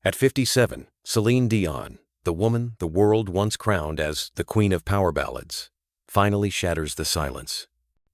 At 57, Celine Dion, the woman the world once crowned as the Queen of Power Ballads, finally shatters the silence.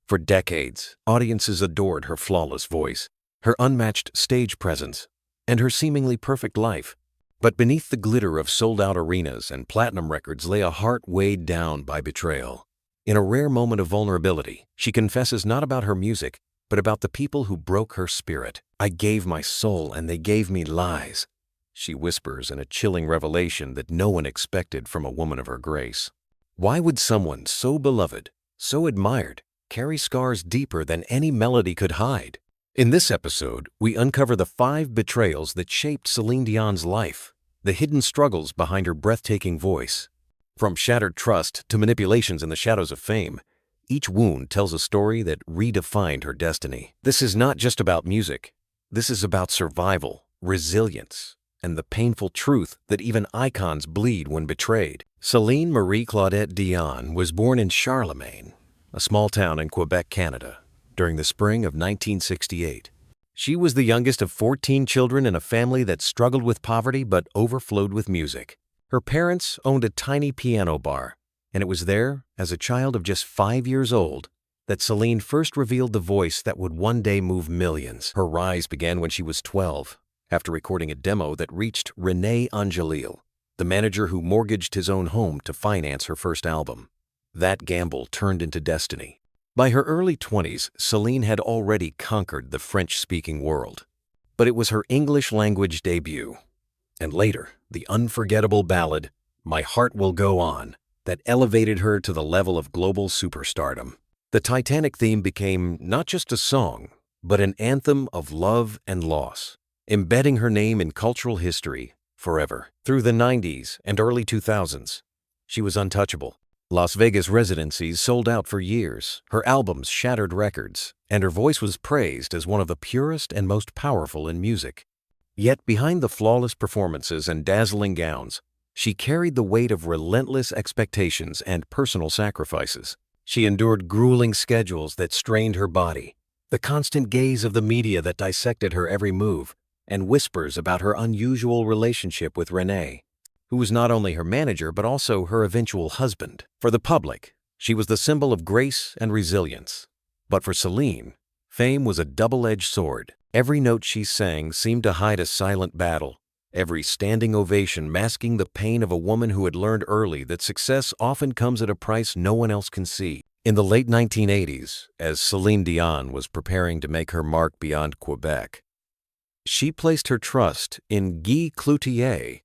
For decades, audiences adored her flawless voice, her unmatched stage presence, and her seemingly perfect life. But beneath the glitter of sold-out arenas and platinum records lay a heart weighed down by betrayal. In a rare moment of vulnerability, she confesses not about her music, but about the people who broke her spirit. "I gave my soul and they gave me lies," she whispers in a chilling revelation that no one expected from a woman of her grace. Why would someone so beloved, so admired, carry scars deeper than any melody could hide? In this episode, we uncover the 5 betrayals that shaped Celine Dion's life, the hidden struggles behind her breathtaking voice. From shattered trust to manipulations in the shadows of fame, each wound tells a story that redefined her destiny. This is not just about music. This is about survival, resilience, and the painful truth that even icons bleed when betrayed. Celine Marie Claudette Dion was born in Charlemagne, a small town in Quebec, Canada, during the spring of 1968. She was the youngest of 14 children in a family that struggled with poverty but overflowed with music. Her parents owned a tiny piano bar, and it was there, as a child of just 5 years old, that Celine first revealed the voice that would one day move millions. Her rise began when she was 12, after recording a demo that reached René Angelil, the manager who mortgaged his own home to finance her first album. That gamble turned into destiny. By her early 20s, Celine had already conquered the French-speaking world. But it was her English-language debut, and later, the unforgettable ballad, "My Heart Will Go On," that elevated her to the level of global superstardom. The Titanic theme became not just a song, but an anthem of love and loss, embedding her name in cultural history forever. Through the 90s and early 2000s, she was untouchable. Las Vegas residencies sold out for years, her albums shattered records, and her voice was praised as one of the purest and most powerful in music. Yet behind the flawless performances and dazzling gowns, she carried the weight of relentless expectations and personal sacrifices. She endured grueling schedules that strained her body, the constant gaze of the media that dissected her every move, and whispers about her unusual relationship with René, who was not only her manager but also her eventual husband. For the public, she was the symbol of grace and resilience. But for Celine, fame was a double-edged sword. Every note she sang seemed to hide a silent battle, every standing ovation masking the pain of a woman who had learned early that success often comes at a price no one else can see. In the late 1980s, as Celine Dion was preparing to make her mark beyond Quebec, she placed her trust in Guy Cloutier,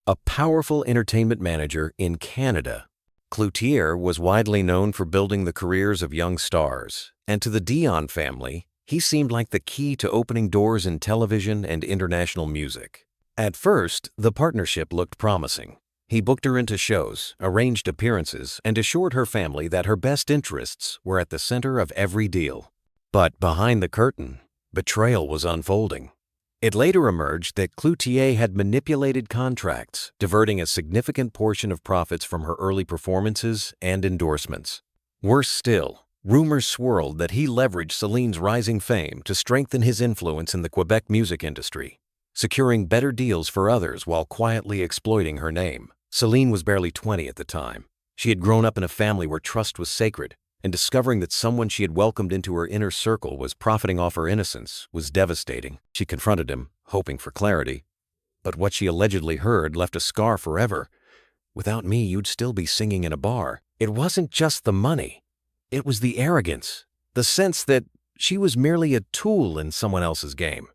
a powerful entertainment manager in Canada. Cloutier was widely known for building the careers of young stars, and to the Dion family, he seemed like the key to opening doors in television and international music. At first, the partnership looked promising. He booked her into shows, arranged appearances, and assured her family that her best interests were at the center of every deal. But behind the curtain, betrayal was unfolding. It later emerged that Cloutier had manipulated contracts, diverting a significant portion of profits from her early performances and endorsements. Worse still, rumors swirled that he leveraged Celine's rising fame to strengthen his influence in the Quebec music industry, securing better deals for others while quietly exploiting her name. Celine was barely 20 at the time. She had grown up in a family where trust was sacred, and discovering that someone she had welcomed into her inner circle was profiting off her innocence was devastating. She confronted him, hoping for clarity. But what she allegedly heard left a scar forever. "Without me, you'd still be singing in a bar." It wasn't just the money. It was the arrogance, the sense that she was merely a tool in someone else's game.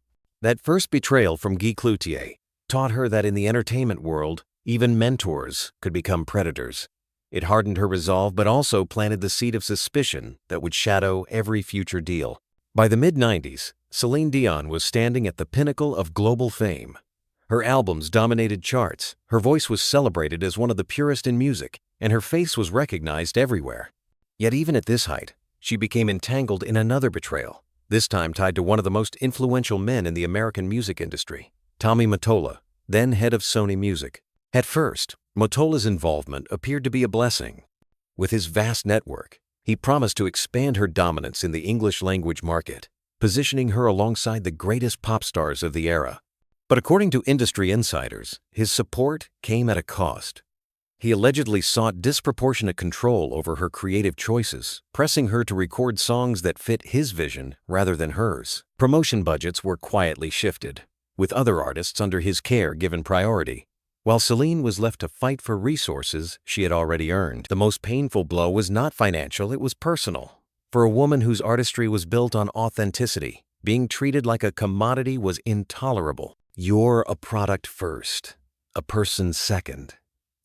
That first betrayal from Guy Cloutier taught her that in the entertainment world, even mentors could become predators. It hardened her resolve but also planted the seed of suspicion that would shadow every future deal. By the mid-90s, Celine Dion was standing at the pinnacle of global fame. Her albums dominated charts, her voice was celebrated as one of the purest in music, and her face was recognized everywhere. Yet even at this height, she became entangled in another betrayal, this time tied to one of the most influential men in the American music industry, Tommy Mottola, then head of Sony Music. At first, Mottola's involvement appeared to be a blessing. With his vast network, he promised to expand her dominance in the English-language market, positioning her alongside the greatest pop stars of the era. But according to industry insiders, his support came at a cost. He allegedly sought disproportionate control over her creative choices, pressing her to record songs that fit his vision rather than hers. Promotion budgets were quietly shifted, with other artists under his care given priority, while Celine was left to fight for resources she had already earned. The most painful blow was not financial, it was personal. For a woman whose artistry was built on authenticity, being treated like a commodity was intolerable. "You're a product first, a person second,"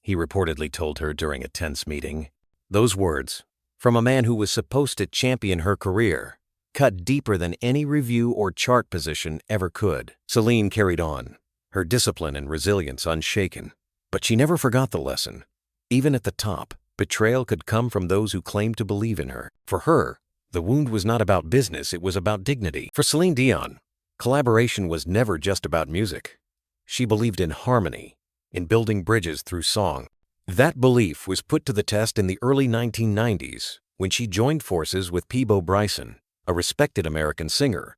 he reportedly told her during a tense meeting. Those words, from a man who was supposed to champion her career, cut deeper than any review or chart position ever could. Celine carried on, her discipline and resilience unshaken. But she never forgot the lesson. Even at the top, betrayal could come from those who claimed to believe in her. For her, the wound was not about business, it was about dignity. For Celine Dion, collaboration was never just about music. She believed in harmony, in building bridges through song. That belief was put to the test in the early 1990s when she joined forces with Peabo Bryson, a respected American singer,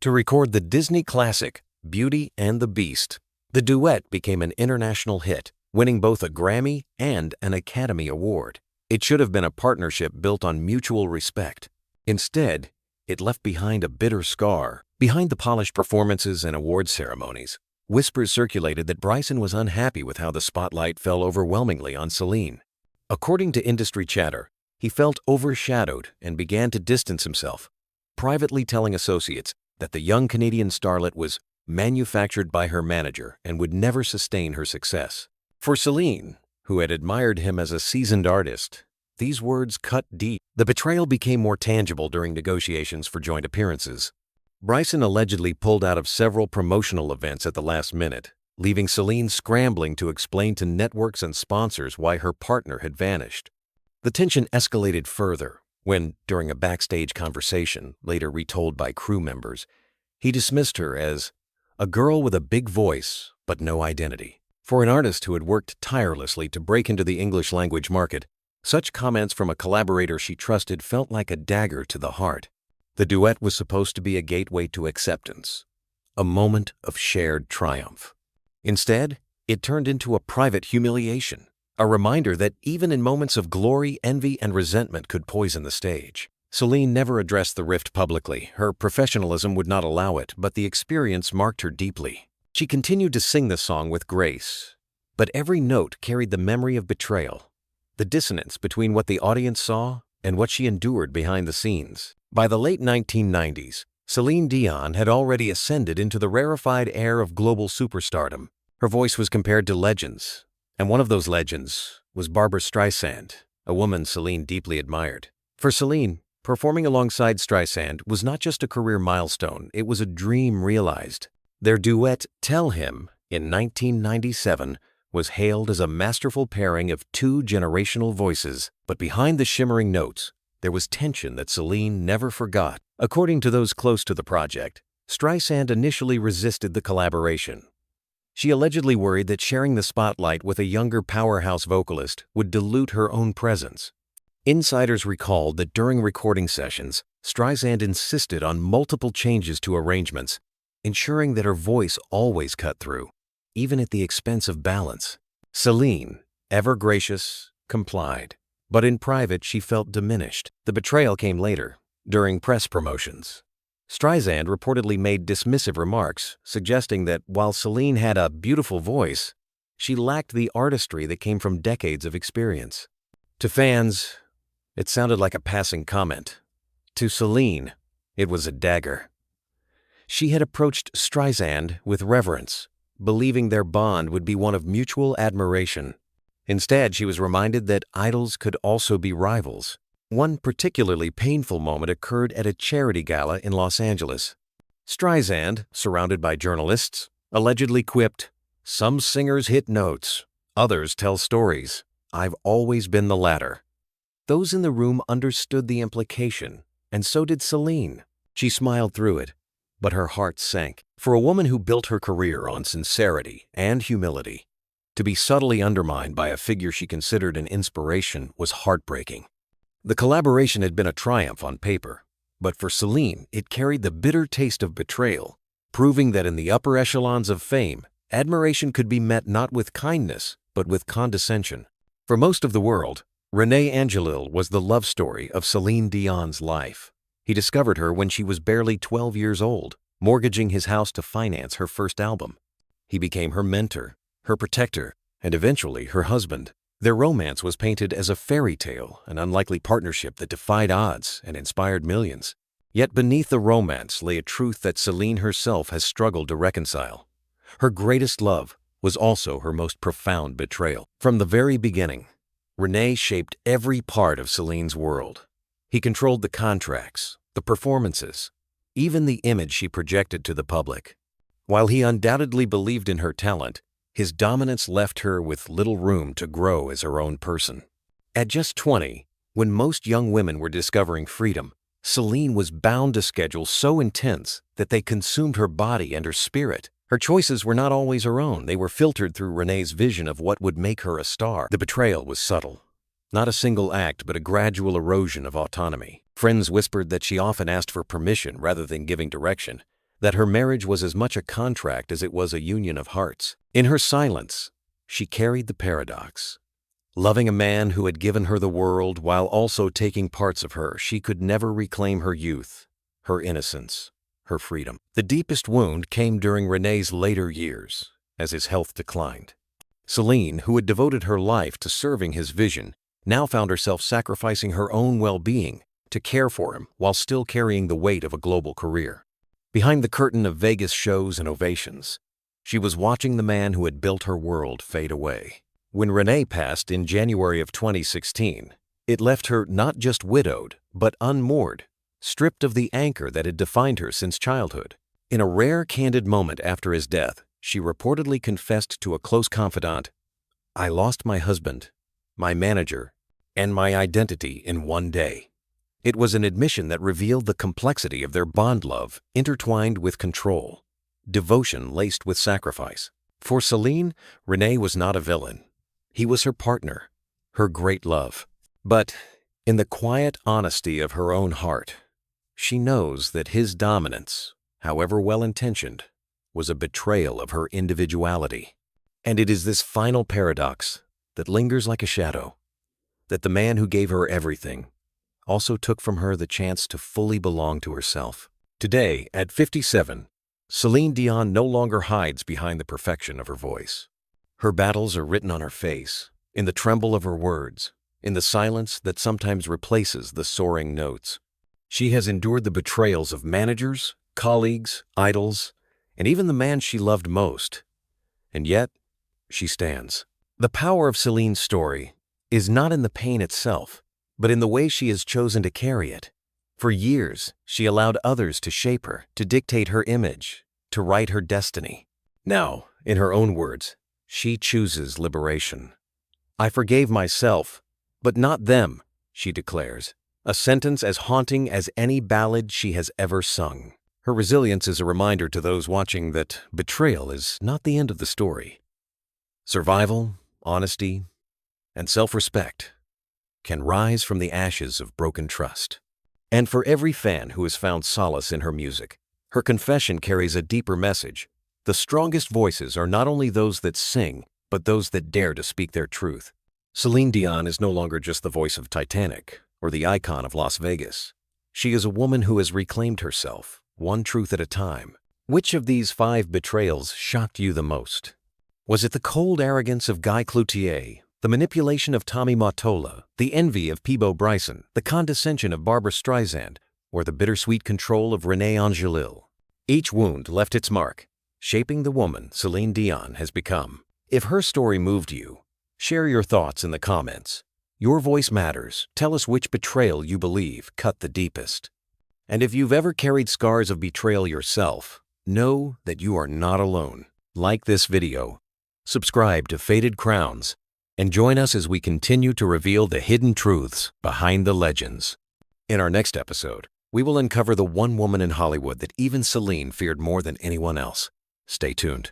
to record the Disney classic Beauty and the Beast. The duet became an international hit, winning both a Grammy and an Academy Award. It should have been a partnership built on mutual respect. Instead, it left behind a bitter scar. Behind the polished performances and award ceremonies, whispers circulated that Bryson was unhappy with how the spotlight fell overwhelmingly on Celine. According to industry chatter, he felt overshadowed and began to distance himself, privately telling associates that the young Canadian starlet was manufactured by her manager and would never sustain her success. For Celine, who had admired him as a seasoned artist, these words cut deep. The betrayal became more tangible during negotiations for joint appearances. Bryson allegedly pulled out of several promotional events at the last minute, leaving Celine scrambling to explain to networks and sponsors why her partner had vanished. The tension escalated further when, during a backstage conversation, later retold by crew members, he dismissed her as a girl with a big voice but no identity. For an artist who had worked tirelessly to break into the English language market, such comments from a collaborator she trusted felt like a dagger to the heart. The duet was supposed to be a gateway to acceptance, a moment of shared triumph. Instead, it turned into a private humiliation, a reminder that even in moments of glory, envy, and resentment could poison the stage. Celine never addressed the rift publicly. Her professionalism would not allow it, but the experience marked her deeply. She continued to sing the song with grace, but every note carried the memory of betrayal, the dissonance between what the audience saw and what she endured behind the scenes. By the late 1990s, Celine Dion had already ascended into the rarefied air of global superstardom. Her voice was compared to legends, and one of those legends was Barbra Streisand, a woman Celine deeply admired. For Celine, performing alongside Streisand was not just a career milestone, it was a dream realized. Their duet, Tell Him, in 1997, was hailed as a masterful pairing of two generational voices. But behind the shimmering notes, there was tension that Celine never forgot. According to those close to the project, Streisand initially resisted the collaboration. She allegedly worried that sharing the spotlight with a younger powerhouse vocalist would dilute her own presence. Insiders recalled that during recording sessions, Streisand insisted on multiple changes to arrangements, ensuring that her voice always cut through, even at the expense of balance. Celine, ever gracious, complied, but in private she felt diminished. The betrayal came later, during press promotions. Streisand reportedly made dismissive remarks, suggesting that while Celine had a beautiful voice, she lacked the artistry that came from decades of experience. To fans, it sounded like a passing comment. To Celine, it was a dagger. She had approached Streisand with reverence, believing their bond would be one of mutual admiration. Instead, she was reminded that idols could also be rivals. One particularly painful moment occurred at a charity gala in Los Angeles. Streisand, surrounded by journalists, allegedly quipped, "Some singers hit notes, others tell stories. I've always been the latter." Those in the room understood the implication, and so did Celine. She smiled through it, but her heart sank. For a woman who built her career on sincerity and humility, to be subtly undermined by a figure she considered an inspiration was heartbreaking. The collaboration had been a triumph on paper, but for Celine, it carried the bitter taste of betrayal. proving that in the upper echelons of fame, admiration could be met not with kindness, but with condescension. For most of the world, Renée Angelil was the love story of Celine Dion's life. He discovered her when she was barely 12 years old, mortgaging his house to finance her first album. He became her mentor, her protector, and eventually her husband. Their romance was painted as a fairy tale, an unlikely partnership that defied odds and inspired millions. Yet beneath the romance lay a truth that Celine herself has struggled to reconcile. Her greatest love was also her most profound betrayal. From the very beginning, Renée shaped every part of Celine's world. He controlled the contracts, the performances, even the image she projected to the public. While he undoubtedly believed in her talent, his dominance left her with little room to grow as her own person. At just 20, when most young women were discovering freedom, Celine was bound to schedules so intense that they consumed her body and her spirit. Her choices were not always her own. They were filtered through Renée's vision of what would make her a star. The betrayal was subtle. Not a single act, but a gradual erosion of autonomy. Friends whispered that she often asked for permission rather than giving direction, that her marriage was as much a contract as it was a union of hearts. In her silence, she carried the paradox. Loving a man who had given her the world while also taking parts of her, she could never reclaim her youth, her innocence, her freedom. The deepest wound came during Renée's later years, as his health declined. Celine, who had devoted her life to serving his vision, now found herself sacrificing her own well-being to care for him while still carrying the weight of a global career. Behind the curtain of Vegas shows and ovations, she was watching the man who had built her world fade away. When Renée passed in January of 2016, it left her not just widowed, but unmoored, stripped of the anchor that had defined her since childhood. In a rare, candid moment after his death, she reportedly confessed to a close confidant, "I lost my husband, my manager, and my identity in one day." It was an admission that revealed the complexity of their bond love, intertwined with control, devotion laced with sacrifice. For Celine, Renée was not a villain. He was her partner, her great love. But in the quiet honesty of her own heart, she knows that his dominance, however well-intentioned, was a betrayal of her individuality. And it is this final paradox that lingers like a shadow, that the man who gave her everything also took from her the chance to fully belong to herself. Today, at 57, Celine Dion no longer hides behind the perfection of her voice. Her battles are written on her face, in the tremble of her words, in the silence that sometimes replaces the soaring notes. She has endured the betrayals of managers, colleagues, idols, and even the man she loved most. And yet, she stands. The power of Celine's story is not in the pain itself, but in the way she has chosen to carry it. For years, she allowed others to shape her, to dictate her image, to write her destiny. Now, in her own words, she chooses liberation. "I forgave myself, but not them," she declares, a sentence as haunting as any ballad she has ever sung. Her resilience is a reminder to those watching that betrayal is not the end of the story. Survival, honesty, and self-respect can rise from the ashes of broken trust. And for every fan who has found solace in her music, her confession carries a deeper message. The strongest voices are not only those that sing, but those that dare to speak their truth. Celine Dion is no longer just the voice of Titanic or the icon of Las Vegas. She is a woman who has reclaimed herself, one truth at a time. Which of these 5 betrayals shocked you the most? Was it the cold arrogance of Guy Cloutier, the manipulation of Tommy Mottola, the envy of Peabo Bryson, the condescension of Barbra Streisand, or the bittersweet control of Renée Angelil? Each wound left its mark, shaping the woman Celine Dion has become. If her story moved you, share your thoughts in the comments. Your voice matters. Tell us which betrayal you believe cut the deepest. And if you've ever carried scars of betrayal yourself, know that you are not alone. Like this video, subscribe to Faded Crowns, and join us as we continue to reveal the hidden truths behind the legends. In our next episode, we will uncover the one woman in Hollywood that even Celine feared more than anyone else. Stay tuned.